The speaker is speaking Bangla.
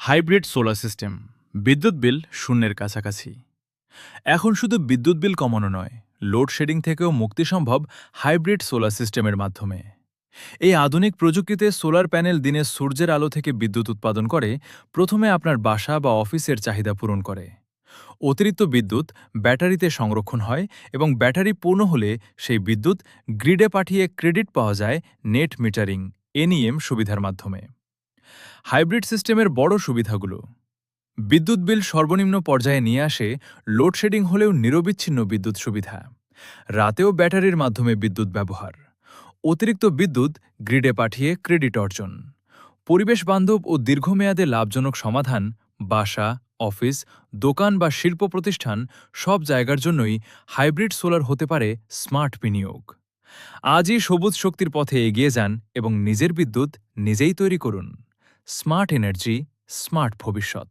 হাইব্রিড সোলার সিস্টেম, বিদ্যুৎ বিল শূন্যের কাছাকাছি। এখন শুধু বিদ্যুৎ বিল কমানো নয়, লোডশেডিং থেকেও মুক্তি সম্ভব হাইব্রিড সোলার সিস্টেমের মাধ্যমে। এই আধুনিক প্রযুক্তিতে সোলার প্যানেল দিনে সূর্যের আলো থেকে বিদ্যুৎ উৎপাদন করে, প্রথমে আপনার বাসা বা অফিসের চাহিদা পূরণ করে। অতিরিক্ত বিদ্যুৎ ব্যাটারিতে সংরক্ষণ হয় এবং ব্যাটারি পূর্ণ হলে সেই বিদ্যুৎ গ্রিডে পাঠিয়ে ক্রেডিট পাওয়া যায় নেট মিটারিং এনইএম সুবিধার মাধ্যমে। হাইব্রিড সিস্টেমের বড় সুবিধাগুলো: বিদ্যুৎ বিল সর্বনিম্ন পর্যায়ে নিয়ে আসে, লোডশেডিং হলেও নিরবিচ্ছিন্ন বিদ্যুৎ সুবিধা, রাতেও ব্যাটারির মাধ্যমে বিদ্যুৎ ব্যবহার, অতিরিক্ত বিদ্যুৎ গ্রিডে পাঠিয়ে ক্রেডিট অর্জন, পরিবেশ বান্ধব ও দীর্ঘমেয়াদে লাভজনক সমাধান, বাসা, অফিস, দোকান বা শিল্প প্রতিষ্ঠান সব জায়গার জন্যই হাইব্রিড সোলার হতে পারে স্মার্ট বিনিয়োগ। আজই সবুজ শক্তির পথে এগিয়ে যান এবং নিজের বিদ্যুৎ নিজেই তৈরি করুন। স্মার্ট এনার্জি, স্মার্ট ভবিষ্যৎ।